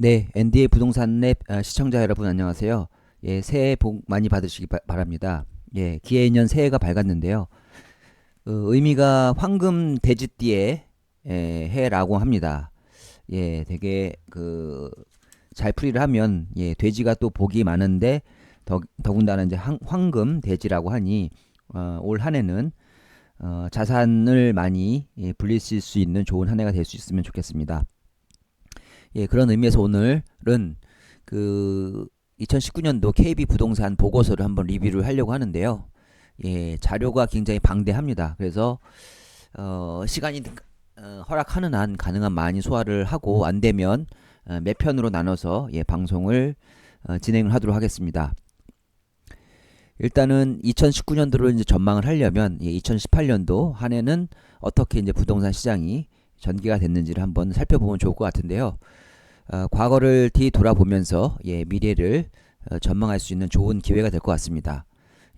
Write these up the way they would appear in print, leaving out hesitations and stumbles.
네, NDA 부동산 랩 시청자 여러분 안녕하세요. 예, 새해 복 많이 받으시기 바랍니다. 예, 기해년 새해가 밝았는데요. 의미가 황금 돼지띠의 해라고 합니다. 예, 되게 잘 풀이를 하면 예, 돼지가 또 복이 많은데 더군다나 이제 황금 돼지라고 하니 올 한해는 자산을 많이 불리실 수 있는 좋은 한 해가 될 수 있으면 좋겠습니다. 예, 그런 의미에서 오늘은 그 2019년도 KB 부동산 보고서를 한번 리뷰를 하려고 하는데요. 예, 자료가 굉장히 방대합니다. 그래서 시간이 허락하는 한 가능한 많이 소화를 하고 안 되면 몇 편으로 나눠서 예, 방송을 진행을 하도록 하겠습니다. 일단은 2019년도로 이제 전망을 하려면 예, 2018년도 한 해는 어떻게 이제 부동산 시장이 전개가 됐는지를 한번 살펴보면 좋을 것 같은데요. 과거를 뒤돌아보면서 예, 미래를 전망할 수 있는 좋은 기회가 될 것 같습니다.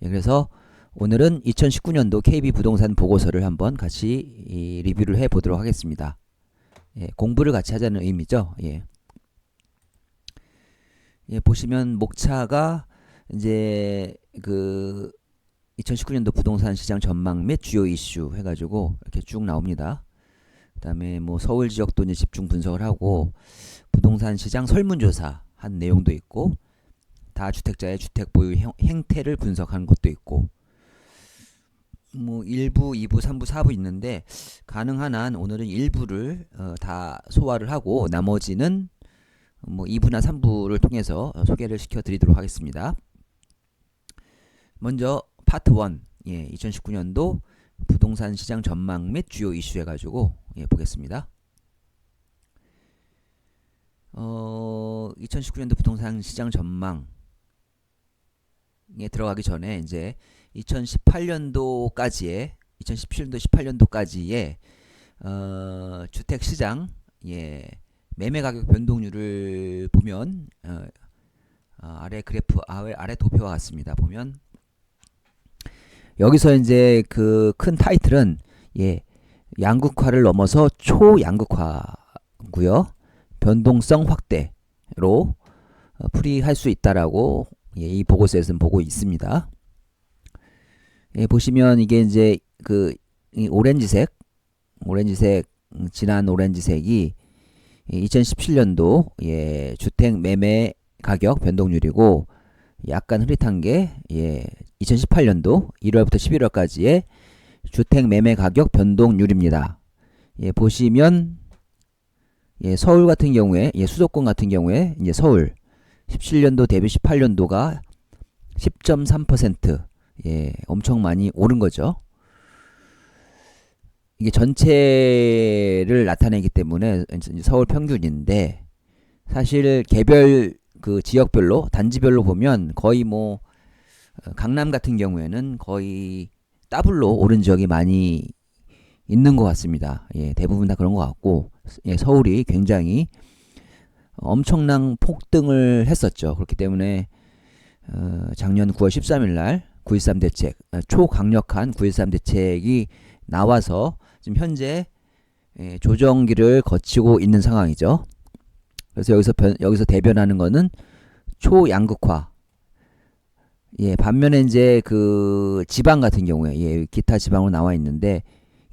예, 그래서 오늘은 2019년도 KB 부동산 보고서를 한번 같이 리뷰를 해 보도록 하겠습니다. 예, 공부를 같이 하자는 의미죠. 예. 예, 보시면 목차가 이제 2019년도 부동산 시장 전망 및 주요 이슈 해가지고 이렇게 쭉 나옵니다. 그다음에 뭐 서울 지역도 이제 집중 분석을 하고 부동산 시장 설문조사 한 내용도 있고 다주택자의 주택 보유 행태를 분석하는 것도 있고 뭐 1부, 2부, 3부, 4부 있는데 가능한 한 오늘은 1부를 다 소화를 하고 나머지는 뭐 2부나 3부를 통해서 소개를 시켜 드리도록 하겠습니다. 먼저 파트 1 예, 2019년도 부동산 시장 전망 및 주요 이슈 해가지고 예, 보겠습니다. 2019년도 부동산 시장 전망에 들어가기 전에 이제 2018년도까지의 2017년도 18년도까지의 주택 시장 예, 매매 가격 변동률을 보면 아래 그래프 아래 도표와 같습니다. 보면 여기서 이제 그 큰 타이틀은 예, 양극화를 넘어서 초양극화고요. 변동성 확대로 풀이할 수 있다라고 예, 이 보고서에서는 보고 있습니다. 예, 보시면 이게 이제 이 오렌지색 진한 오렌지색이 2017년도 예, 주택 매매 가격 변동률이고 약간 흐릿한 게 예, 2018년도 1월부터 11월까지의 주택 매매 가격 변동률입니다. 예, 보시면 예, 서울 같은 경우에 예, 수도권 같은 경우에 이제 서울 17년도 대비 18년도가 10.3% 예, 엄청 많이 오른 거죠. 이게 전체를 나타내기 때문에 서울 평균인데 사실 개별 그 지역별로 단지별로 보면 거의 뭐 강남 같은 경우에는 거의 더블로 오른 지역이 많이 있는 것 같습니다. 예, 대부분 다 그런 것 같고 예, 서울이 굉장히 엄청난 폭등을 했었죠. 그렇기 때문에 작년 9월 13일 날 9.13 대책 초강력한 9.13 대책이 나와서 지금 현재 예, 조정기를 거치고 있는 상황이죠. 그래서 여기서 대변하는 거는 초양극화. 예, 반면에 이제 그 지방 같은 경우에 예, 기타 지방으로 나와 있는데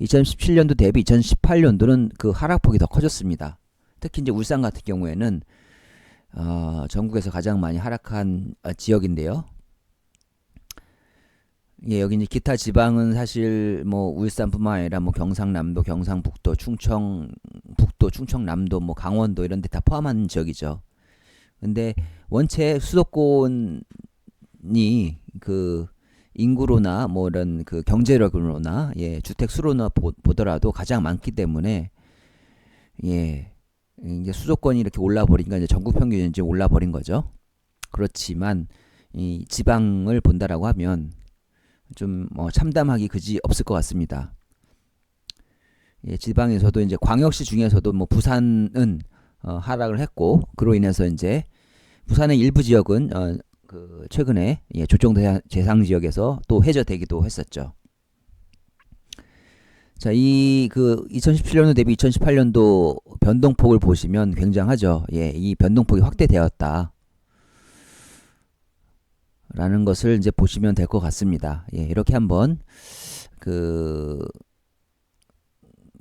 2017년도 대비 2018년도는 그 하락폭이 더 커졌습니다. 특히 이제 울산 같은 경우에는 전국에서 가장 많이 하락한 지역인데요. 예, 여기 이제 기타 지방은 사실 뭐 울산뿐만 아니라 뭐 경상남도, 경상북도, 충청북도, 충청남도, 뭐 강원도 이런 데 다 포함한 지역이죠. 근데 원체 수도권이 그 인구로나 뭐 이런 그 경제력으로나 예, 주택 수로나 보더라도 가장 많기 때문에 예, 이제 수도권이 이렇게 올라 버리니까 이제 전국 평균이 이제 올라 버린 거죠. 그렇지만 이 지방을 본다라고 하면 좀 참담하기 그지 없을 것 같습니다. 예, 지방에서도 이제 광역시 중에서도 뭐 부산은 하락을 했고 그로 인해서 이제 부산의 일부 지역은 그 최근에 예, 조정 대상 지역에서 또 해제되기도 했었죠. 자, 이 그 2017년도 대비 2018년도 변동폭을 보시면 굉장하죠. 예, 이 변동폭이 확대되었다. 라는 것을 이제 보시면 될 것 같습니다. 예, 이렇게 한번 그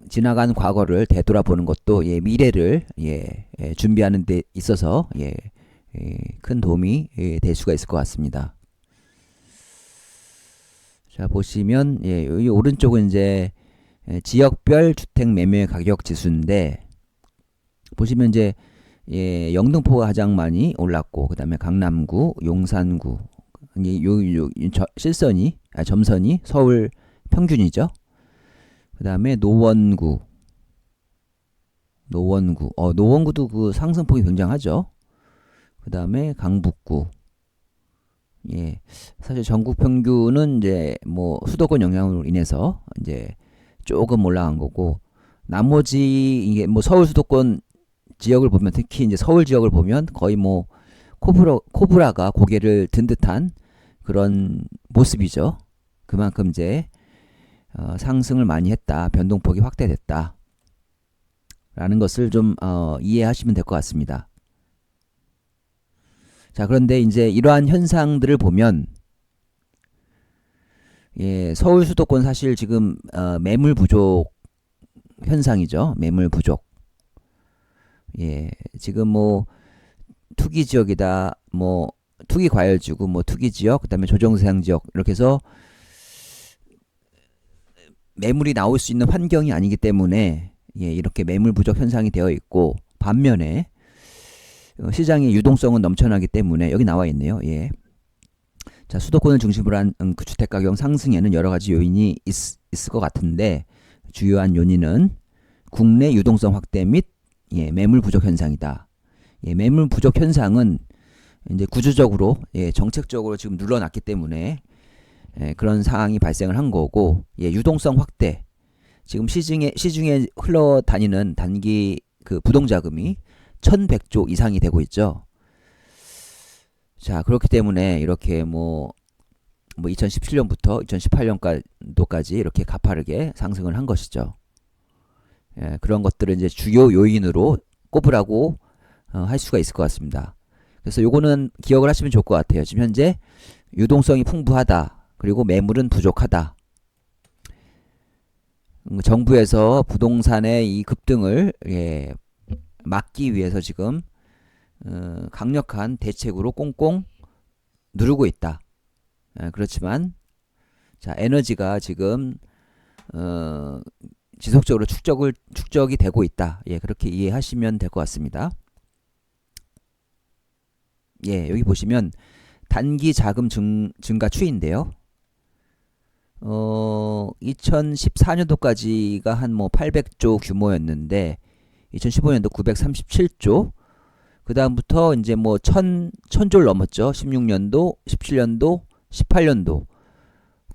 지나간 과거를 되돌아보는 것도 예, 미래를 준비하는 데 있어서 큰 도움이 될 수가 있을 것 같습니다. 자, 보시면 여기 오른쪽은 이제 지역별 주택 매매 가격 지수인데 보시면 이제 영등포가 가장 많이 올랐고 그다음에 강남구, 용산구 실선이 점선이 서울 평균이죠. 그다음에 노원구도 그 상승폭이 굉장하죠. 그다음에 강북구. 예. 사실 전국 평균은 이제 뭐 수도권 영향으로 인해서 이제 조금 올라간 거고 나머지 이게 뭐 서울 수도권 지역을 보면 특히 이제 서울 지역을 보면 거의 뭐 코브라가 고개를 든 듯한 그런 모습이죠. 그만큼 이제 상승을 많이 했다. 변동폭이 확대됐다. 라는 것을 좀 이해하시면 될 것 같습니다. 자, 그런데 이제 이러한 현상들을 보면 서울 수도권 사실 지금 매물 부족 현상이죠. 매물 부족. 지금 뭐 투기 지역이다. 뭐 투기 과열지구, 뭐 투기 지역, 그다음에 조정세상 지역 이렇게 해서 매물이 나올 수 있는 환경이 아니기 때문에 이렇게 매물 부족 현상이 되어 있고 반면에 시장의 유동성은 넘쳐나기 때문에 여기 나와 있네요. 자, 수도권을 중심으로 한 그 주택가격 상승에는 여러 가지 요인이 있을 것 같은데 주요한 요인은 국내 유동성 확대 및 매물 부족 현상이다. 매물 부족 현상은 이제 구조적으로 정책적으로 지금 눌러놨기 때문에 그런 상황이 발생을 한 거고 유동성 확대 지금 시중에 흘러다니는 단기 그 부동자금이 1100조 이상이 되고 있죠. 자, 그렇기 때문에 이렇게 뭐 2017년부터 2018년도까지 이렇게 가파르게 상승을 한 것이죠. 그런 것들을 이제 주요 요인으로 꼽으라고 할 수가 있을 것 같습니다. 그래서 요거는 기억을 하시면 좋을 것 같아요. 지금 현재 유동성이 풍부하다. 그리고 매물은 부족하다. 정부에서 부동산의 이 급등을 막기 위해서 지금 강력한 대책으로 꽁꽁 누르고 있다. 그렇지만 자, 에너지가 지금 지속적으로 축적이 되고 있다. 그렇게 이해하시면 될 것 같습니다. 여기 보시면 단기 자금 증가 추이인데요. 2014년도까지가 한 뭐 800조 규모였는데 2015년도 937조 그 다음부터 이제 뭐 1000조를 넘었죠. 16년도, 17년도, 18년도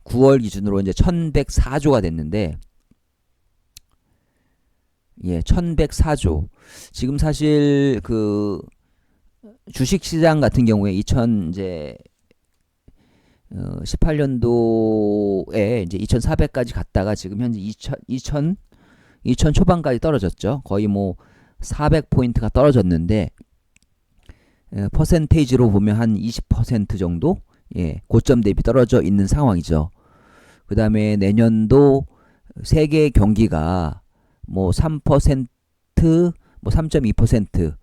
9월 기준으로 이제 1104조가 됐는데 1104조. 지금 사실 그 주식 시장 같은 경우에 18년도에 이제 2400까지 갔다가 지금 현재 2000 초반까지 떨어졌죠. 거의 뭐 400포인트가 떨어졌는데 퍼센테이지로 보면 한 20% 정도 고점 대비 떨어져 있는 상황이죠. 그 다음에 내년도 세계 경기가 뭐 3%, 뭐 3.2%,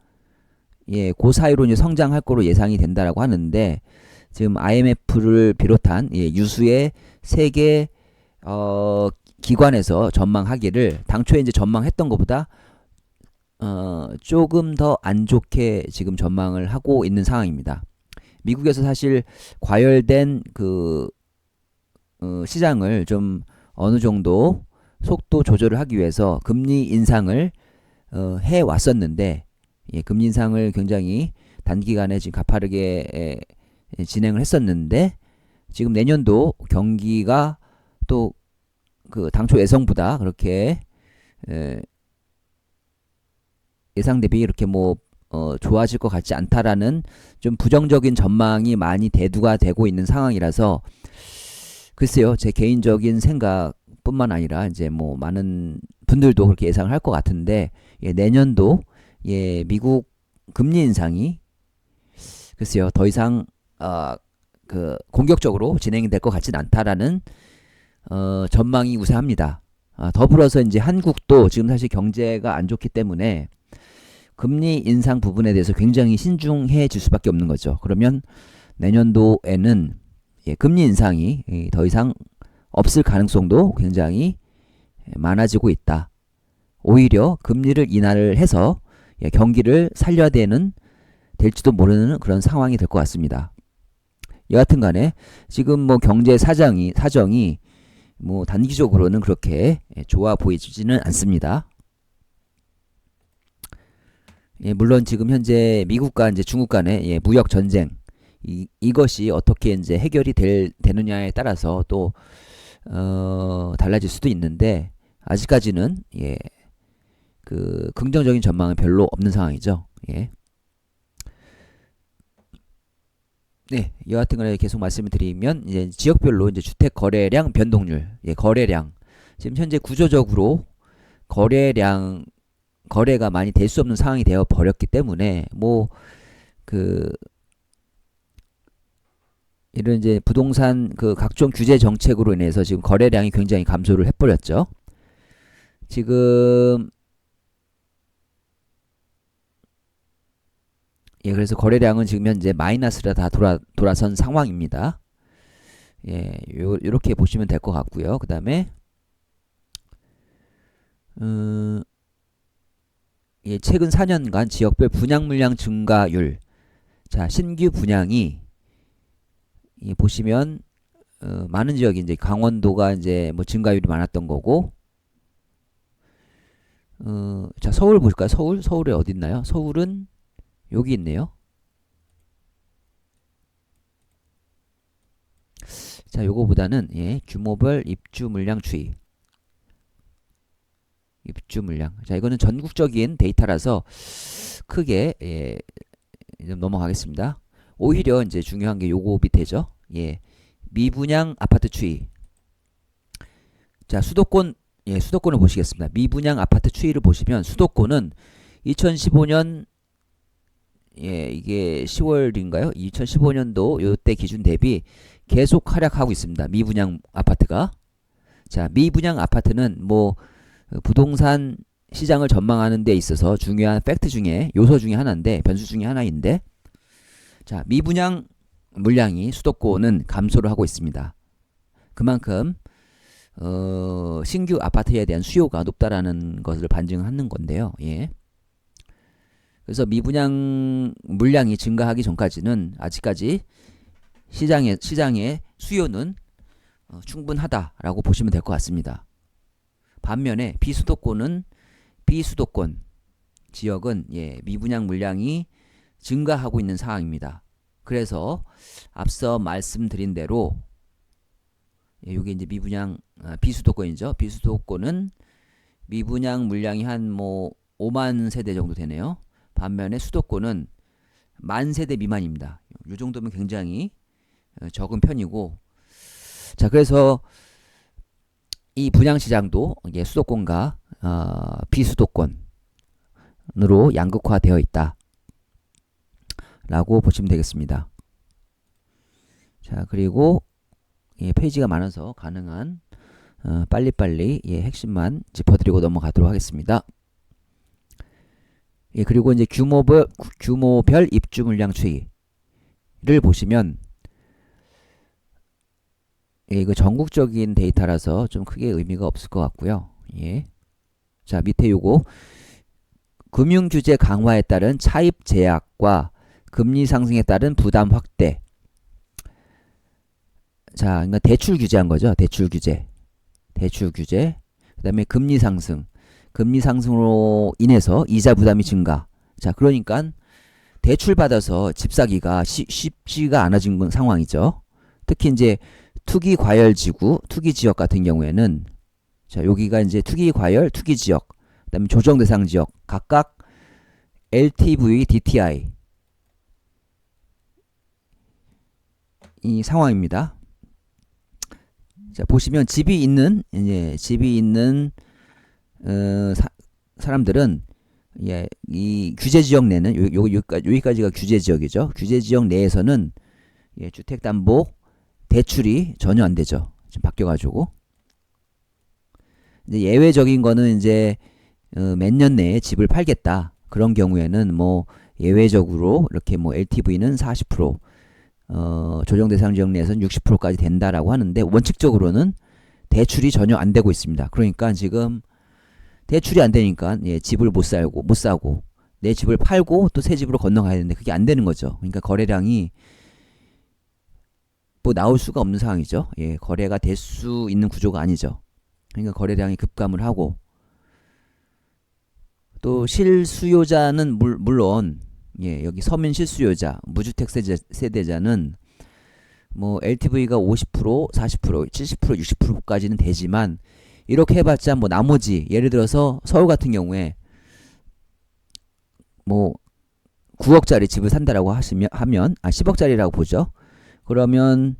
그 사이로 이제 성장할 거로 예상이 된다라고 하는데 지금 IMF를 비롯한 유수의 세계 기관에서 전망하기를 당초에 이제 전망했던 것보다 조금 더 안 좋게 지금 전망을 하고 있는 상황입니다. 미국에서 사실 과열된 그 시장을 좀 어느 정도 속도 조절을 하기 위해서 금리 인상을 해 왔었는데 금리 인상을 굉장히 단기간에 지금 가파르게 진행을 했었는데 지금 내년도 경기가 또 그 당초 예상보다 그렇게 예상 대비 이렇게 뭐 좋아질 것 같지 않다라는 좀 부정적인 전망이 많이 대두가 되고 있는 상황이라서 글쎄요, 제 개인적인 생각 뿐만 아니라 이제 뭐 많은 분들도 그렇게 예상을 할 것 같은데, 예, 내년도 예, 미국 금리 인상이 글쎄요 더 이상 그 공격적으로 진행이 될 것 같진 않다라는 전망이 우세합니다. 더불어서 이제 한국도 지금 사실 경제가 안 좋기 때문에 금리 인상 부분에 대해서 굉장히 신중해질 수밖에 없는 거죠. 그러면 내년도에는 예, 금리 인상이 더 이상 없을 가능성도 굉장히 많아지고 있다. 오히려 금리를 인하를 해서 예, 경기를 살려야 될지도 모르는 그런 상황이 될 것 같습니다. 여하튼 간에 지금 뭐 경제 사정이 뭐 단기적으로는 그렇게 좋아 보이지는 않습니다. 예, 물론 지금 현재 미국과 이제 중국 간의 예, 무역 전쟁 이것이 어떻게 이제 해결이 되느냐에 따라서 또 달라질 수도 있는데 아직까지는 예, 그 긍정적인 전망은 별로 없는 상황이죠. 예. 네, 여하튼간에 계속 말씀을 드리면 이제 지역별로 이제 주택 거래량 변동률, 예, 거래량 지금 현재 구조적으로 거래가 많이 될 수 없는 상황이 되어 버렸기 때문에 뭐 그 이런 이제 부동산 그 각종 규제 정책으로 인해서 지금 거래량이 굉장히 감소를 해버렸죠. 지금 예, 그래서 거래량은 지금 현재 마이너스로 다 돌아선 상황입니다. 예, 요렇게 보시면 될 것 같고요. 그 다음에 예, 최근 4년간 지역별 분양 물량 증가율. 자, 신규 분양이 보시면 많은 지역이 이제 강원도가 이제 뭐 증가율이 많았던 거고, 자, 서울 볼까요? 서울에 어디 있나요? 서울은 여기 있네요. 자, 요거보다는 예, 규모별 입주 물량 추이. 입주 물량. 자, 이거는 전국적인 데이터라서 크게 예, 좀 넘어가겠습니다. 오히려 이제 중요한 게 요거 밑에죠. 예, 미분양 아파트 추이. 자, 수도권을 보시겠습니다. 미분양 아파트 추이를 보시면 수도권은 2015년 예, 이게 10월인가요? 2015년도 요때 기준 대비 계속 하락하고 있습니다. 미분양 아파트가. 자, 미분양 아파트는 뭐 부동산 시장을 전망하는 데 있어서 중요한 팩트 중에 요소 중에 하나인데 변수 중에 하나인데 자, 미분양 물량이 수도권은 감소를 하고 있습니다. 그만큼 신규 아파트에 대한 수요가 높다라는 것을 반증하는 건데요. 예. 그래서 미분양 물량이 증가하기 전까지는 아직까지 시장의 수요는 충분하다라고 보시면 될 것 같습니다. 반면에 비수도권 지역은 예, 미분양 물량이 증가하고 있는 상황입니다. 그래서 앞서 말씀드린 대로 예, 이게 이제 비수도권이죠. 비수도권은 미분양 물량이 한 뭐 5만 세대 정도 되네요. 반면에 수도권은 10,000세대 미만입니다. 이 정도면 굉장히 적은 편이고 자, 그래서 이 분양시장도 이게 수도권과 비수도권으로 양극화되어 있다 라고 보시면 되겠습니다. 자, 그리고 예, 페이지가 많아서 가능한 빨리빨리 예, 핵심만 짚어드리고 넘어가도록 하겠습니다. 예, 그리고 이제 규모별 입주 물량 추이를 보시면 예, 이거 전국적인 데이터라서 좀 크게 의미가 없을 것 같고요. 예. 자, 밑에 요거 금융규제 강화에 따른 차입 제약과 금리 상승에 따른 부담 확대. 자, 그러니까 대출 규제한 거죠. 대출 규제. 그 다음에 금리 상승으로 인해서 이자 부담이 증가. 자, 그러니까 대출 받아서 집 사기가 쉽지가 않아진 상황이죠. 특히 이제 투기 과열 지구, 투기 지역 같은 경우에는 자, 여기가 이제 투기 과열, 투기 지역, 그다음에 조정 대상 지역 각각 LTV, DTI 이 상황입니다. 자, 보시면 집이 있는 사람들은 이 규제 지역 내는 여기까지가 규제 지역이죠. 규제 지역 내에서는 주택담보 대출이 전혀 안 되죠. 지금 바뀌어가지고 이제 예외적인 거는 이제 몇 년 내에 집을 팔겠다. 그런 경우에는 뭐 예외적으로 이렇게 뭐 LTV는 40%, 조정 대상 지역 내에서는 60%까지 된다라고 하는데 원칙적으로는 대출이 전혀 안 되고 있습니다. 그러니까 지금 대출이 안 되니까 집을 못 사고 내 집을 팔고 또 새 집으로 건너가야 되는데 그게 안 되는 거죠. 그러니까 거래량이 뭐 나올 수가 없는 상황이죠. 거래가 될 수 있는 구조가 아니죠. 그러니까 거래량이 급감을 하고 또 실수요자는 물론 여기 서민 실수요자, 무주택 세대자는 뭐 LTV가 50%, 40%, 70%, 60%까지는 되지만 이렇게 해봤자 뭐 나머지 예를 들어서 서울 같은 경우에 뭐 9억짜리 집을 산다라고 하면 10억짜리라고 보죠. 그러면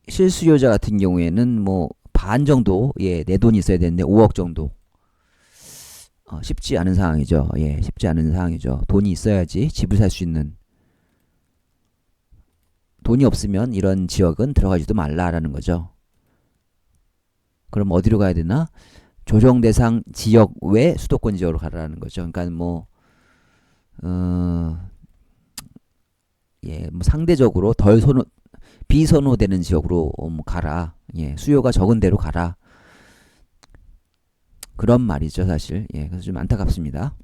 실수요자 같은 경우에는 뭐 반 정도 내 돈이 있어야 되는데 5억 정도 쉽지 않은 상황이죠. 쉽지 않은 상황이죠. 돈이 있어야지 집을 살 수 있는. 돈이 없으면 이런 지역은 들어가지도 말라라는 거죠. 그럼 어디로 가야 되나? 조정 대상 지역 외 수도권 지역으로 가라는 거죠. 그러니까 뭐 뭐 상대적으로 비선호되는 지역으로 뭐 가라. 수요가 적은 데로 가라. 그런 말이죠, 사실. 그래서 좀 안타깝습니다.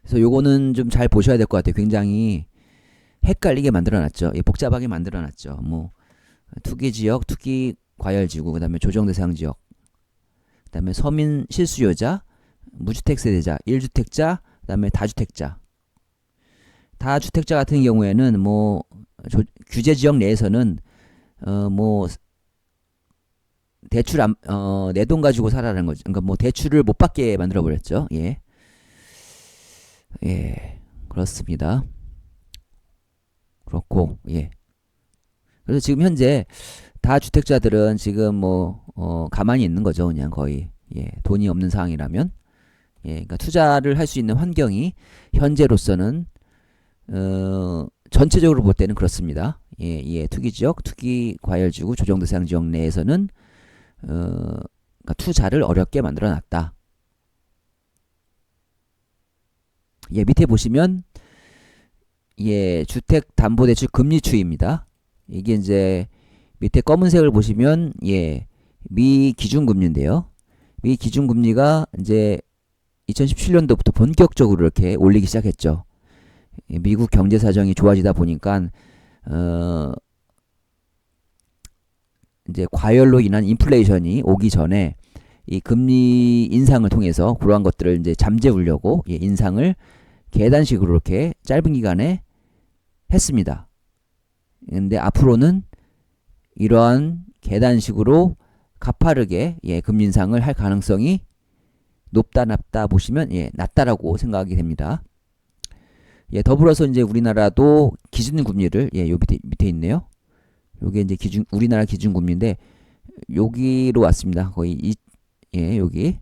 그래서 요거는 좀 잘 보셔야 될 것 같아요. 굉장히 헷갈리게 만들어놨죠. 복잡하게 만들어놨죠. 뭐 투기 지역, 투기 과열지구, 그다음에 조정 대상 지역, 그다음에 서민 실수요자, 무주택 세대자, 1주택자, 그다음에 다주택자. 다주택자 같은 경우에는 뭐 규제 지역 내에서는 뭐 대출 내 돈 가지고 살아라는 거죠. 그러니까 뭐 대출을 못 받게 만들어 버렸죠. 그렇습니다. 그렇고 그래서 지금 현재 다주택자들은 지금 뭐 가만히 있는 거죠. 그냥 거의 돈이 없는 상황이라면 그러니까 투자를 할 수 있는 환경이 현재로서는 전체적으로 볼 때는 그렇습니다. 투기 지역, 투기 과열지구, 조정 대상 지역 내에서는 그러니까 투자를 어렵게 만들어놨다. 밑에 보시면 주택담보대출 금리 추이입니다. 이게 이제 밑에 검은색을 보시면 미 기준금리인데요. 미 기준금리가 이제 2017년도부터 본격적으로 이렇게 올리기 시작했죠. 미국 경제 사정이 좋아지다 보니까 이제 과열로 인한 인플레이션이 오기 전에 이 금리 인상을 통해서 그러한 것들을 이제 잠재우려고 인상을 계단식으로 이렇게 짧은 기간에 했습니다. 근데 앞으로는 이러한 계단식으로 가파르게 금리 인상을 할 가능성이 높다 낮다 보시면 낮다라고 생각이 됩니다. 더불어서 이제 우리나라도 기준금리를 요 밑에 있네요. 요게 이제 우리나라 기준금리인데 여기로 왔습니다. 거의 여기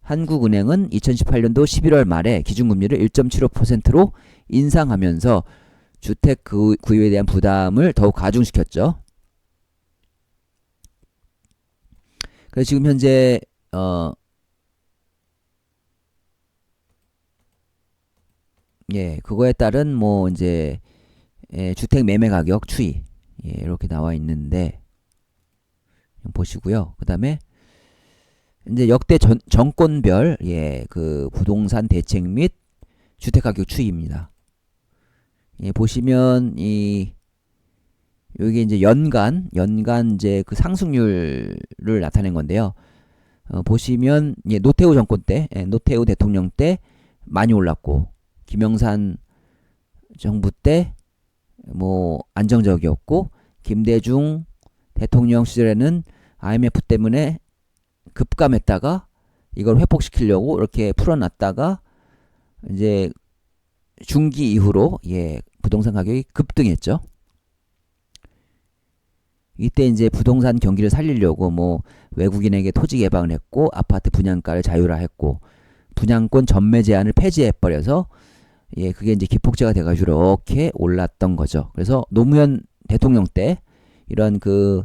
한국은행은 2018년도 11월 말에 기준금리를 1.75%로 인상하면서 주택 구입에 대한 부담을 더욱 가중시켰죠. 그래서 지금 현재 그거에 따른 뭐 이제 주택 매매 가격 추이 이렇게 나와 있는데 보시고요. 그다음에 이제 역대 정권별 그 부동산 대책 및 주택 가격 추이입니다. 보시면 여기 이제 연간 이제 그 상승률을 나타낸 건데요. 보시면 노태우 정권 때, 노태우 대통령 때 많이 올랐고 김영삼 정부 때 뭐 안정적이었고 김대중 대통령 시절에는 IMF 때문에 급감했다가 이걸 회복시키려고 이렇게 풀어놨다가 이제 중기 이후로 부동산 가격이 급등했죠. 이때 이제 부동산 경기를 살리려고 뭐 외국인에게 토지 개방을 했고 아파트 분양가를 자율화했고 분양권 전매 제한을 폐지해버려서 예, 그게 이제 기폭제가 돼가지고 이렇게 올랐던 거죠. 그래서 노무현 대통령 때 이런 그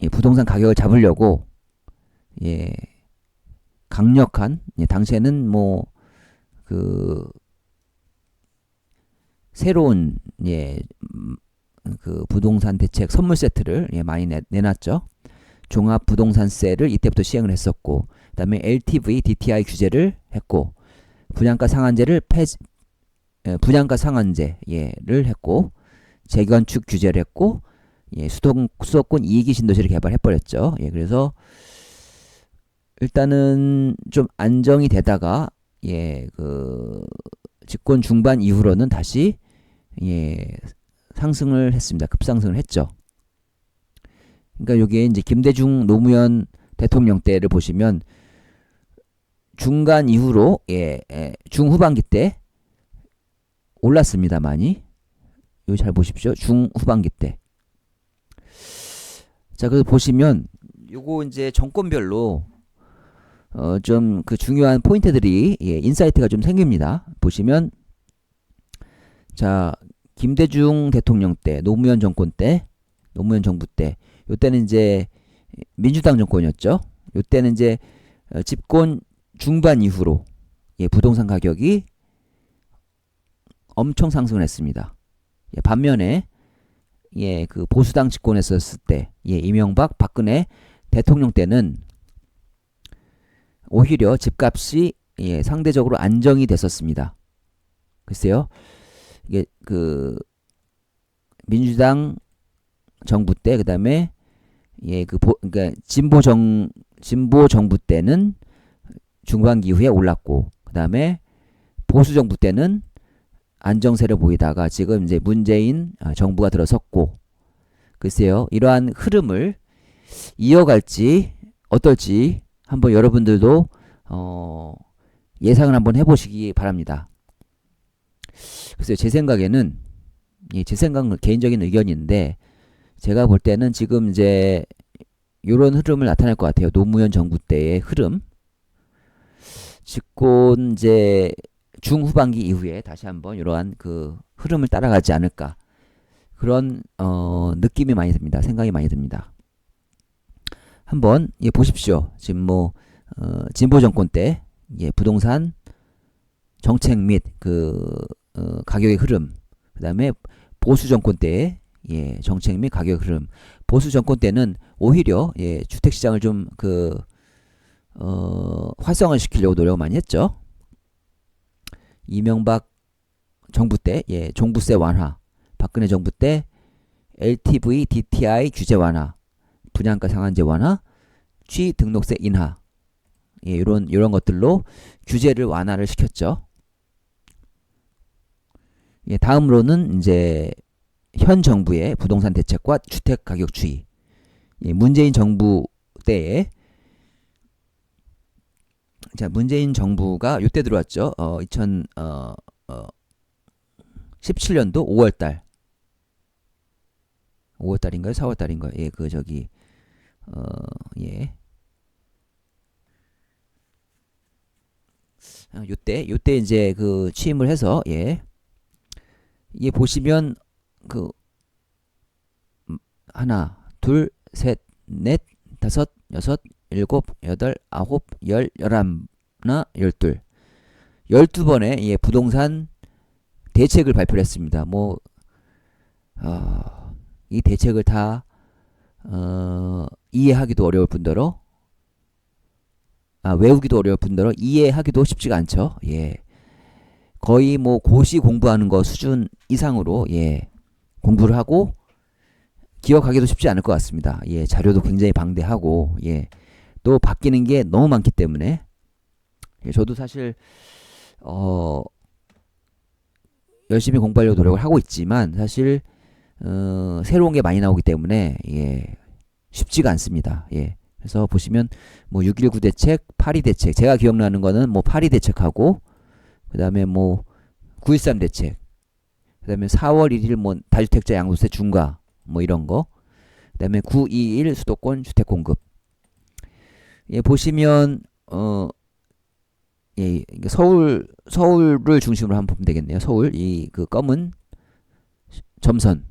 예, 부동산 가격을 잡으려고 예, 강력한 예, 당시에는 뭐 그 새로운 예, 그 부동산 대책 선물 세트를 예, 많이 내놨죠. 종합 부동산세를 이때부터 시행을 했었고, 그다음에 LTV, DTI 규제를 했고, 분양가 상한제를 분양가 상한제를 했고, 재건축 규제를 했고, 예, 수도권 이익이 신도시를 개발해버렸죠. 예, 그래서 일단은 좀 안정이 되다가 예, 그 집권 중반 이후로는 다시 예, 상승을 했습니다. 급상승을 했죠. 그러니까 여기에 이제 김대중 노무현 대통령 때를 보시면 중간 이후로 예, 중후반기 때 올랐습니다. 많이. 여기 잘 보십시오. 중후반기 때. 자, 그래서 보시면 요거 이제 정권별로 좀 그 중요한 포인트들이 예, 인사이트가 좀 생깁니다. 보시면 자, 김대중 대통령 때, 노무현 정권 때, 노무현 정부 때, 요때는 이제 민주당 정권이었죠. 요때는 이제 집권 중반 이후로 예, 부동산 가격이 엄청 상승을 했습니다. 예, 반면에 예, 그 보수당 집권했었을 때, 예, 이명박, 박근혜 대통령 때는 오히려 집값이 예, 상대적으로 안정이 됐었습니다. 글쎄요, 이게 그 민주당 정부 때, 그다음에 예, 그러니까 진보 정부 때는 중반기 이후에 올랐고, 그다음에 보수 정부 때는 안정세를 보이다가 지금 이제 문재인 정부가 들어섰고, 글쎄요, 이러한 흐름을 이어갈지 어떨지 한번 여러분들도 예상을 한번 해보시기 바랍니다. 글쎄요, 제 생각에는 제 생각은 개인적인 의견인데 제가 볼 때는 지금 이제 이런 흐름을 나타낼 것 같아요. 노무현 정부 때의 흐름. 집권 이제 중후반기 이후에 다시 한번 이러한 그 흐름을 따라가지 않을까, 그런 느낌이 많이 듭니다. 생각이 많이 듭니다. 한번 예, 보십시오. 지금 뭐 진보 정권 때 예, 부동산 정책 및 그 가격의 흐름, 그다음에 보수 정권 때의 예, 정책 및 가격 흐름. 보수 정권 때는 오히려 예, 주택 시장을 좀 그 활성화 시키려고 노력을 많이 했죠. 이명박 정부 때 예, 종부세 완화, 박근혜 정부 때 LTV, DTI 규제 완화, 분양가 상한제 완화, 취등록세 인하, 예, 이런 것들로 규제를 완화를 시켰죠. 예, 다음으로는 이제 현 정부의 부동산 대책과 주택 가격 추이. 예, 문재인 정부 때에 자, 문재인 정부가 이때 들어왔죠. 2017년도 5월달. 5월달인가요? 4월달인가요? 예, 그 저기 예. 요때 이제 그 취임을 해서 예. 이게 보시면 그 하나, 둘, 셋, 넷, 다섯, 여섯, 일곱, 여덟, 아홉, 열, 열하나, 열둘. 12번의 예, 부동산 대책을 발표를 했습니다. 뭐 이 대책을 다 이해하기도 어려울 뿐더러 외우기도 어려울 뿐더러 이해하기도 쉽지가 않죠. 예. 거의 뭐 고시 공부하는 거 수준 이상으로 예, 공부를 하고 기억하기도 쉽지 않을 것 같습니다. 예, 자료도 굉장히 방대하고 예, 또 바뀌는 게 너무 많기 때문에 예, 저도 사실 열심히 공부하려고 노력을 하고 있지만 사실 새로운 게 많이 나오기 때문에 예, 쉽지가 않습니다. 예. 그래서 보시면 뭐 6.19 대책, 8.2 대책, 제가 기억나는 거는 뭐 8.2 대책하고 그 다음에 뭐 9.13 대책, 그 다음에 4월 1일 뭐 다주택자 양도세 중과, 뭐 이런 거. 그다음에 921 수도권 주택 공급. 예, 보시면 예, 이게 서울을 중심으로 한번 보면 되겠네요. 서울 이 그 검은 점선.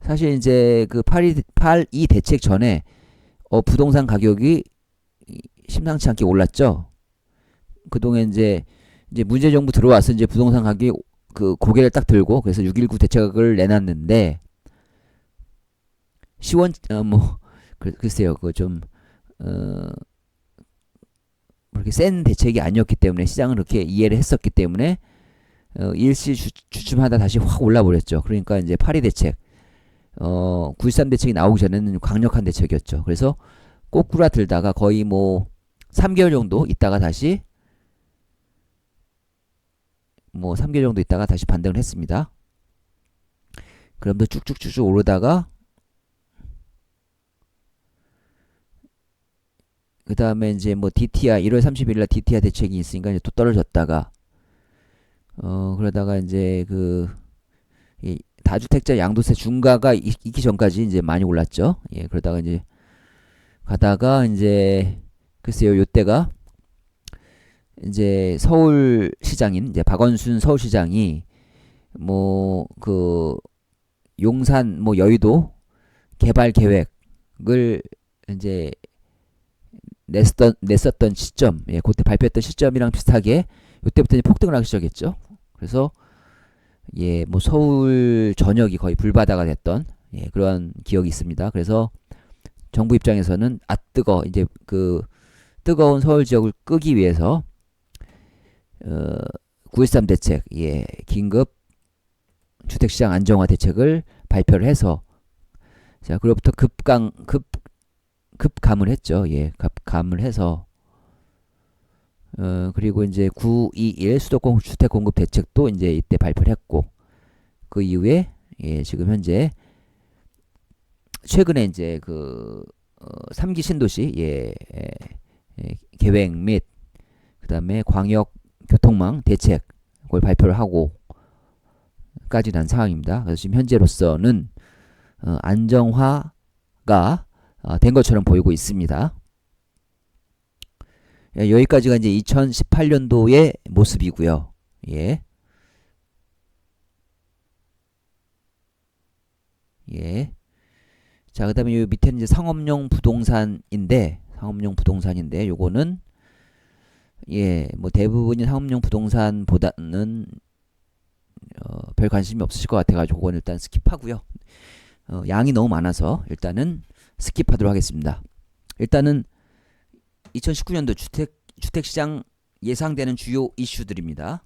사실 이제 그 8.2 대책 전에 부동산 가격이 심상치 않게 올랐죠. 그동안 이제 문재정부 들어와서 이제 부동산 가격이 그 고개를 딱 들고 그래서 6.19 대책을 내놨는데 뭐 글쎄요 그거 좀 그렇게 센 대책이 아니었기 때문에 시장은 그렇게 이해를 했었기 때문에 일시 주춤하다 다시 확 올라버렸죠. 그러니까 이제 8.2 대책 9.13 대책이 나오기 전에는 강력한 대책이었죠. 그래서 꼬꾸라들다가 거의 뭐 3개월 정도 있다가 다시 뭐 3개월 정도 있다가 다시 반등을 했습니다. 그럼도 쭉쭉쭉쭉 오르다가 그 다음에 이제 뭐 DTI 1월 31일날 DTI 대책이 있으니까 이제 또 떨어졌다가 그러다가 이제 그 다주택자 양도세 중과가 있기 전까지 이제 많이 올랐죠. 예, 그러다가 이제 가다가 이제 글쎄요, 요때가 이제 서울시장인 이제 박원순 서울시장이 뭐 그 용산 뭐 여의도 개발 계획을 이제 냈었던 시점, 예, 그때 발표했던 시점이랑 비슷하게 요때부터 이제 폭등을 하기 시작했죠. 그래서 예, 뭐 서울 전역이 거의 불바다가 됐던 예, 그런 기억이 있습니다. 그래서 정부 입장에서는 이제 그 뜨거운 서울 지역을 끄기 위해서 9.13 대책, 예, 긴급 주택시장 안정화 대책을 발표를 해서 자, 그로부터 급감을 했죠. 예, 급감을 해서 그리고 이제 921 수도권 주택 공급 대책도 이제 이때 발표를 했고 그 이후에 예, 지금 현재 최근에 이제 그 3기 신도시 계획 및 그다음에 광역 교통망 대책을 발표를 하고 까지 난 상황입니다. 그래서 지금 현재로서는 안정화가 된 것처럼 보이고 있습니다. 예, 여기까지가 이제 2018년도의 모습이고요. 예. 예. 자, 그다음에 요 밑에는 이제 상업용 부동산인데 요거는 예, 뭐 대부분이 상업용 부동산보다는 별 관심이 없으실 것 같아가지고 그건 일단 스킵하고요. 양이 너무 많아서 일단은 스킵하도록 하겠습니다. 일단은 2019년도 주택시장 예상되는 주요 이슈들입니다.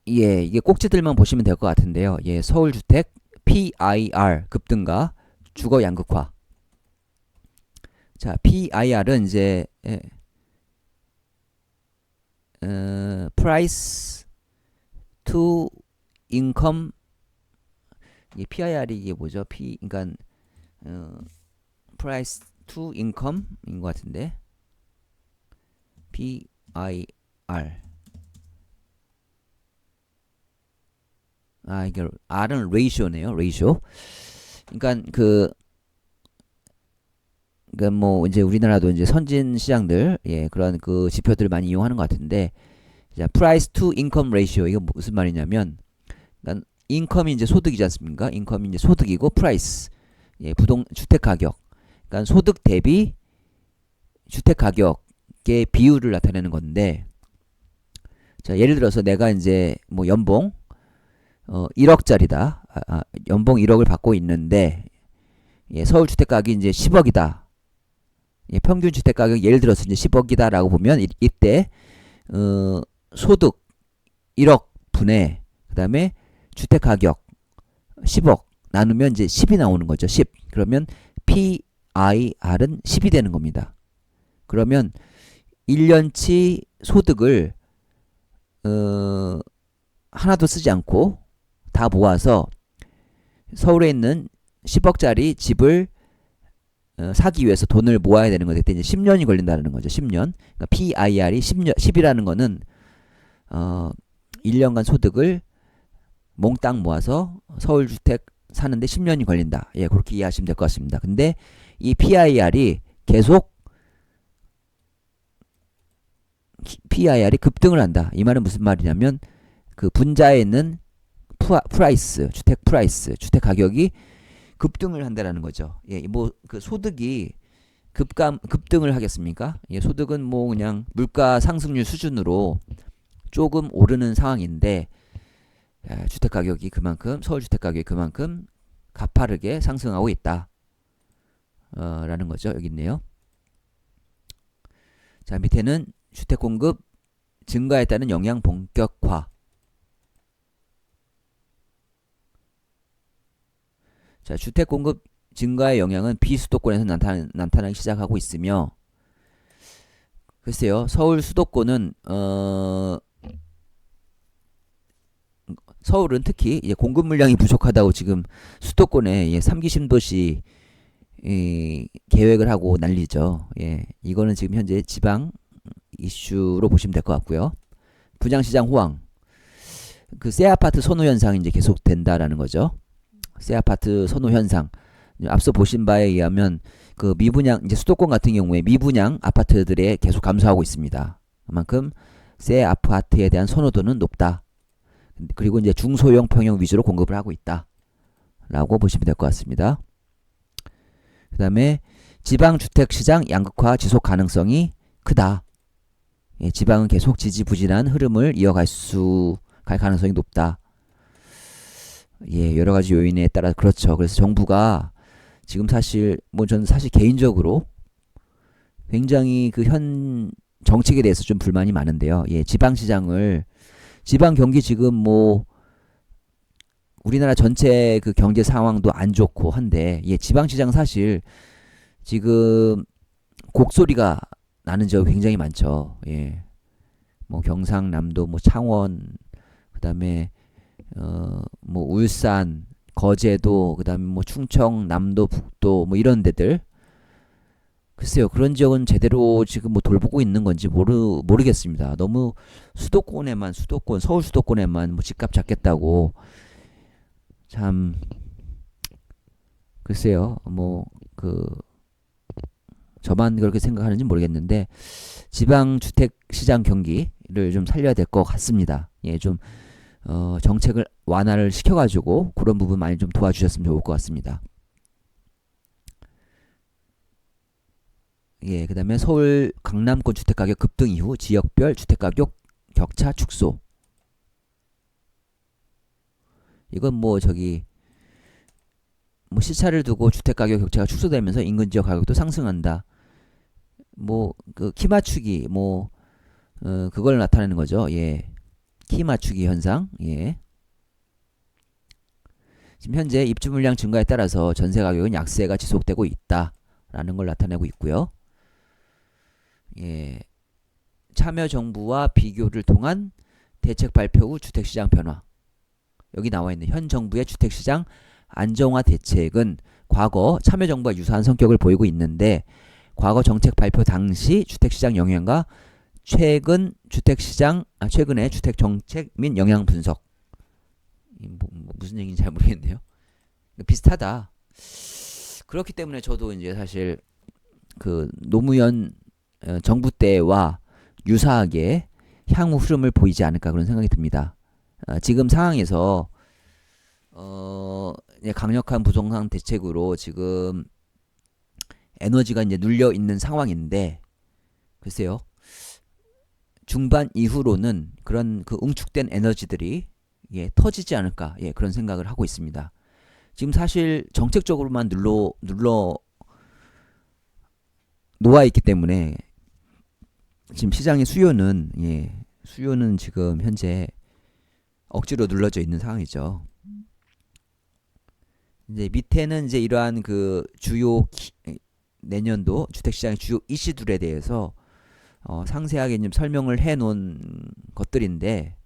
예, 이게 꼭지들만 보시면 될 것 같은데요. 예, 서울주택 PIR 급등과 주거 양극화. 자, PIR은 이제 Price to Income. 이 PIR이 이게 뭐죠? 그러니까 Price to Income인 것 같은데 PIR. 이게 R은 ratio네요. ratio. 그러니까 뭐 이제 우리나라도 이제 선진 시장들 그런 그 지표들을 많이 이용하는 것 같은데 자, price to income ratio 이거 무슨 말이냐면 그러니까 인컴이 이제 소득이지 않습니까? 인컴이 이제 소득이고 price 주택 가격. 그러니까 소득 대비 주택 가격의 비율을 나타내는 건데 자, 예를 들어서 내가 이제 뭐 연봉 1억짜리다. 연봉 1억을 받고 있는데 서울 주택 가격이 이제 10억이다. 평균 주택 가격 예를 들어서 이제 10억이다라고 보면 이때 소득 1억 분의 그다음에 주택 가격 10억 나누면 이제 10이 나오는 거죠. 10. 그러면 PIR은 10이 되는 겁니다. 그러면 1년치 소득을 하나도 쓰지 않고 다 모아서 서울에 있는 10억짜리 집을 사기 위해서 돈을 모아야 되는 건데 그때 이제 10년이 걸린다는 거죠. 10년. 그러니까 PIR이 10이라는 거는 1년간 소득을 몽땅 모아서 서울 주택 사는데 10년이 걸린다. 예, 그렇게 이해하시면 될 것 같습니다. 근데 이 PIR이 계속 PIR이 급등을 한다. 이 말은 무슨 말이냐면 그 분자에 있는 프라이스, 주택 프라이스, 주택 가격이 급등을 한다라는 거죠. 예, 뭐 그 소득이 급등을 하겠습니까? 예, 소득은 뭐 그냥 물가 상승률 수준으로 조금 오르는 상황인데 주택 가격이 그만큼 서울 주택 가격이 그만큼 가파르게 상승하고 있다. 라는 거죠. 여기 있네요. 자, 밑에는 주택 공급 증가에 따른 영향 본격화. 자, 주택 공급 증가의 영향은 비수도권에서 나타나기 시작하고 있으며, 글쎄요, 서울 수도권은 서울은 특히 이제 공급 물량이 부족하다고 지금 수도권에 3기 신도시 계획을 하고 난리죠. 예, 이거는 지금 현재 지방 이슈로 보시면 될 것 같고요. 분양시장 호황, 그 새 아파트 선호 현상이 이제 계속된다라는 거죠. 새 아파트 선호 현상. 앞서 보신 바에 의하면 그 미분양 이제 수도권 같은 경우에 미분양 아파트들에 계속 감소하고 있습니다. 그만큼 새 아파트에 대한 선호도는 높다. 그리고 이제 중소형 평형 위주로 공급을 하고 있다라고 보시면 될 것 같습니다. 그다음에 지방 주택 시장 양극화 지속 가능성이 크다. 예, 지방은 계속 지지부진한 흐름을 갈 가능성이 높다. 예, 여러 가지 요인에 따라 그렇죠. 그래서 정부가 지금 사실 뭐 저는 사실 개인적으로 굉장히 그 현 정책에 대해서 좀 불만이 많은데요. 예, 지방 경기 지금 뭐 우리나라 전체 그 경제 상황도 안 좋고 한데, 예, 지방 시장 사실 지금 곡소리가 나는 지역이 굉장히 많죠. 예, 뭐 경상남도, 뭐 창원, 그다음에 뭐 울산, 거제도, 그다음에 뭐 충청, 남도, 북도 뭐 이런 데들. 글쎄요, 그런 지역은 제대로 지금 뭐 돌보고 있는 건지 모르겠습니다. 너무 서울 수도권에만 뭐 집값 잡겠다고 참 글쎄요, 뭐 그 저만 그렇게 생각하는지 모르겠는데 지방 주택 시장 경기를 좀 살려야 될 것 같습니다. 예, 좀 정책을 완화를 시켜가지고 그런 부분 많이 좀 도와주셨으면 좋을 것 같습니다. 예, 그 다음에 서울 강남권 주택가격 급등 이후 지역별 주택가격 격차 축소. 이건 뭐 시차를 두고 주택가격 격차가 축소되면서 인근 지역 가격도 상승한다. 뭐 그 키 맞추기 그걸 나타내는 거죠. 예, 키 맞추기 현상. 예. 지금 현재 입주 물량 증가에 따라서 전세 가격은 약세가 지속되고 있다라는 걸 나타내고 있고요. 예, 참여정부와 비교를 통한 대책 발표 후 주택시장 변화. 여기 나와 있는 현 정부의 주택시장 안정화 대책은 과거 참여정부와 유사한 성격을 보이고 있는데, 과거 정책 발표 당시 주택시장 영향과 최근의 주택 정책 및 영향 분석. 무슨 얘기인지 잘 모르겠네요. 비슷하다. 그렇기 때문에 저도 이제 사실 그 노무현 정부 때와 유사하게 향후 흐름을 보이지 않을까 그런 생각이 듭니다. 지금 상황에서 강력한 부동산 대책으로 지금 에너지가 이제 눌려 있는 상황인데, 글쎄요, 중반 이후로는 그런 그 응축된 에너지들이 터지지 않을까, 그런 생각을 하고 있습니다. 지금 사실 정책적으로만 눌러 놓아 있기 때문에 지금 시장의 수요는 지금 현재 억지로 눌러져 있는 상황이죠. 이제 밑에는 이제 이러한 그 내년도 주택시장의 주요 이슈들에 대해서 상세하게 좀 설명을 해 놓은 것들인데,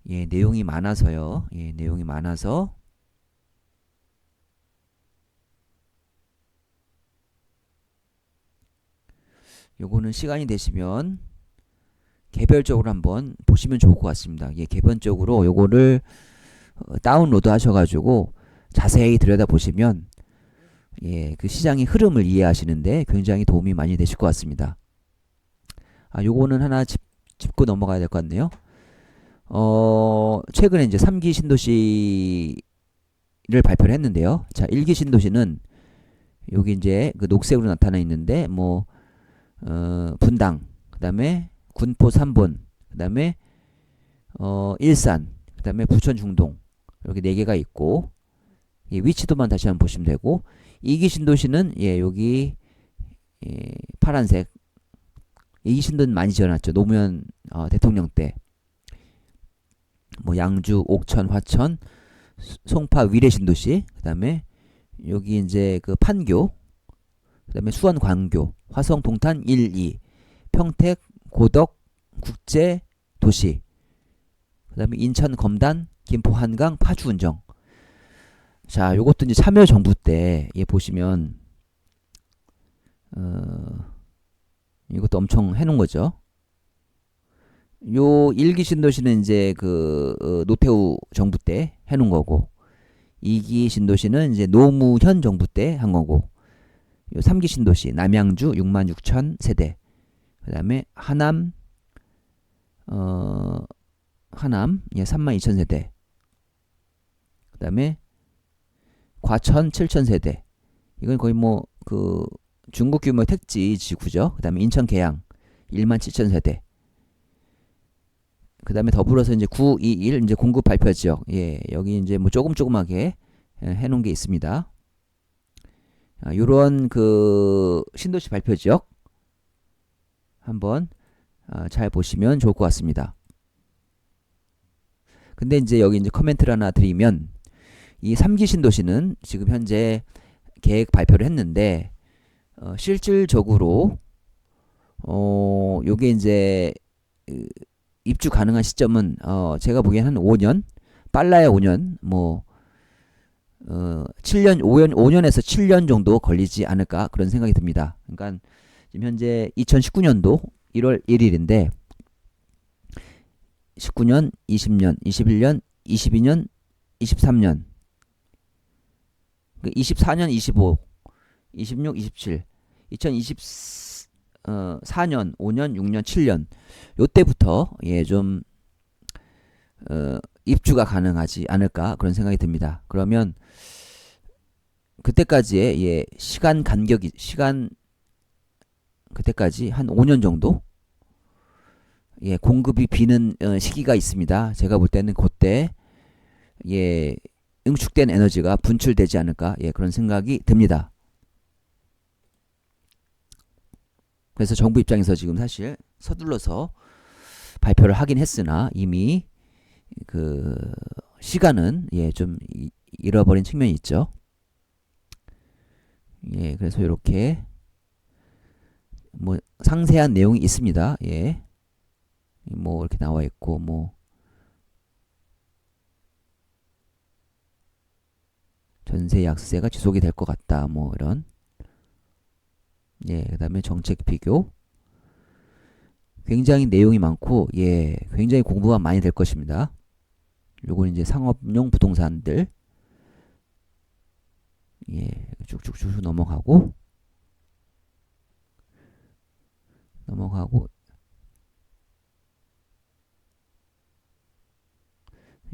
내용이 많아서요. 내용이 많아서 요거는 시간이 되시면 개별적으로 한번 보시면 좋을 것 같습니다. 개별적으로 요거를 다운로드 하셔가지고 자세히 들여다보시면 예, 그 시장의 흐름을 이해하시는데 굉장히 도움이 많이 되실 것 같습니다. 요거는 하나 짚고 넘어가야 될 것 같네요. 최근에 이제 3기 신도시를 발표를 했는데요. 자, 1기 신도시는 여기 이제 그 녹색으로 나타나 있는데 분당, 그다음에 군포 3본, 그다음에 일산, 그다음에 부천 중동 이렇게 4개가 있고 예, 위치도만 다시 한번 보시면 되고 2기 신도시는 예, 여기 예, 파란색 2기 신도는 많이 지어놨죠. 노무현 대통령 때 뭐 양주, 옥천, 화천, 송파 위례 신도시, 그다음에 여기 이제 그 판교, 그다음에 수원 광교, 화성 동탄 1, 2, 평택 고덕 국제 도시, 그다음에 인천 검단, 김포 한강, 파주 운정. 자, 요것도 이제 참여정부 때 예, 보시면 이것도 엄청 해놓은 거죠. 요 1기 신도시는 이제 그 노태우 정부 때 해놓은 거고 2기 신도시는 이제 노무현 정부 때 한 거고 요 3기 신도시 남양주 6만 6천 세대, 그 다음에 하남 예, 3만 2천 세대, 그 다음에 과천 7천 세대. 이건 거의 뭐 그 중국 규모 택지 지구죠. 그 다음에 인천 계양 1만 7천 세대. 그 다음에 더불어서 이제 921 이제 공급 발표 지역. 예, 여기 이제 뭐 조그맣게 해놓은 게 있습니다. 요런 그 신도시 발표 지역 한번 잘 보시면 좋을 것 같습니다. 근데 이제 여기 이제 코멘트를 하나 드리면 이 3기 신도시는 지금 현재 계획 발표를 했는데 실질적으로 요게 이제 입주 가능한 시점은 제가 보기엔 한 5년, 빨라야 5년, 뭐 7년, 5년에서 7년 정도 걸리지 않을까 그런 생각이 듭니다. 그러니까 지금 현재 2019년도 1월 1일인데 19년, 20년, 21년, 22년, 23년, 24년, 25, 26, 27, 2024년, 5년, 6년, 7년 요때부터 예, 좀 입주가 가능하지 않을까 그런 생각이 듭니다. 그러면 그때까지의 예, 시간 그때까지 한 5년 정도 예, 공급이 비는 시기가 있습니다. 제가 볼 때는 그때 예, 응축된 에너지가 분출되지 않을까 예, 그런 생각이 듭니다. 그래서 정부 입장에서 지금 사실 서둘러서 발표를 하긴 했으나 이미 그 시간은 예, 좀 잃어버린 측면이 있죠. 예, 그래서 이렇게 뭐 상세한 내용이 있습니다. 예, 뭐 이렇게 나와 있고 뭐 전세 약세가 지속이 될 것 같다. 뭐 이런 예, 그다음에 정책 비교 굉장히 내용이 많고 예, 굉장히 공부가 많이 될 것입니다. 요건 이제 상업용 부동산들 예, 쭉쭉쭉 넘어가고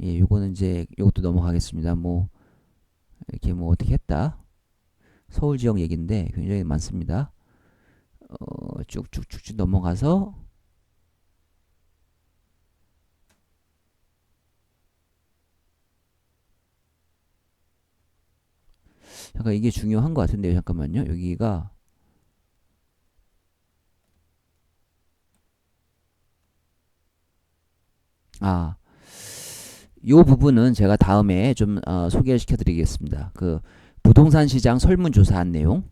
예, 요거는 이제 요것도 넘어가겠습니다. 뭐 이렇게 뭐 어떻게 했다. 서울 지역 얘기인데 굉장히 많습니다. 쭉쭉쭉쭉 넘어가서 잠깐 이게 중요한 것 같은데요. 잠깐만요. 여기가 요 부분은 제가 다음에 좀 소개를 시켜드리겠습니다. 그 부동산 시장 설문조사한 내용,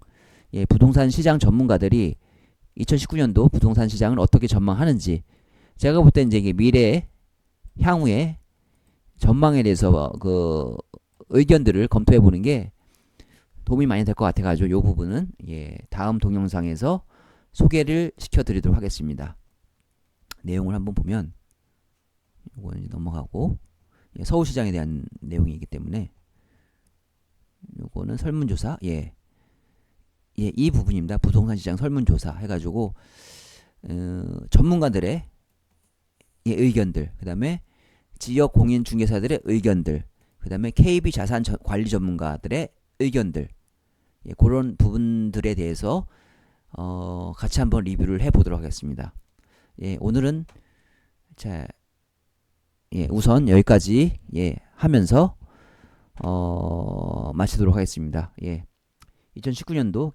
예, 부동산 시장 전문가들이 2019년도 부동산 시장을 어떻게 전망하는지 제가 볼 때 이제 이게 미래 향후에 전망에 대해서 그 의견들을 검토해 보는 게 도움이 많이 될 것 같아가지고 이 부분은 예, 다음 동영상에서 소개를 시켜드리도록 하겠습니다. 내용을 한번 보면 이거는 넘어가고 예, 서울시장에 대한 내용이기 때문에 요거는 설문조사. 예. 예, 이 부분입니다. 부동산 시장 설문조사 해가지고 전문가들의 예, 의견들, 그 다음에 지역 공인 중개사들의 의견들, 그 다음에 KB 자산 관리 전문가들의 의견들, 예, 그런 부분들에 대해서 같이 한번 리뷰를 해보도록 하겠습니다. 예, 오늘은 자, 예, 우선 여기까지 예, 하면서 마치도록 하겠습니다. 예, 2019년도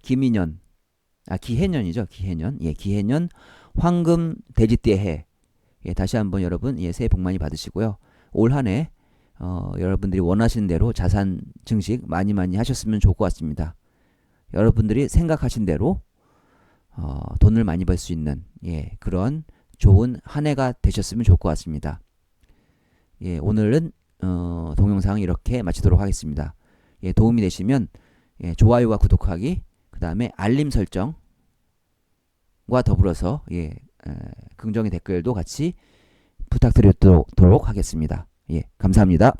기해년이죠. 기해년. 예, 기해년 황금 돼지띠의 해. 예, 다시 한번 여러분 예, 새해 복 많이 받으시고요. 올 한해 여러분들이 원하시는 대로 자산 증식 많이 하셨으면 좋을 것 같습니다. 여러분들이 생각하신 대로 돈을 많이 벌 수 있는 예, 그런 좋은 한 해가 되셨으면 좋을 것 같습니다. 예, 오늘은 동영상 이렇게 마치도록 하겠습니다. 예, 도움이 되시면 예, 좋아요와 구독하기, 그 다음에 알림 설정과 더불어서 예, 긍정의 댓글도 같이 부탁드리도록 하겠습니다. 예, 감사합니다.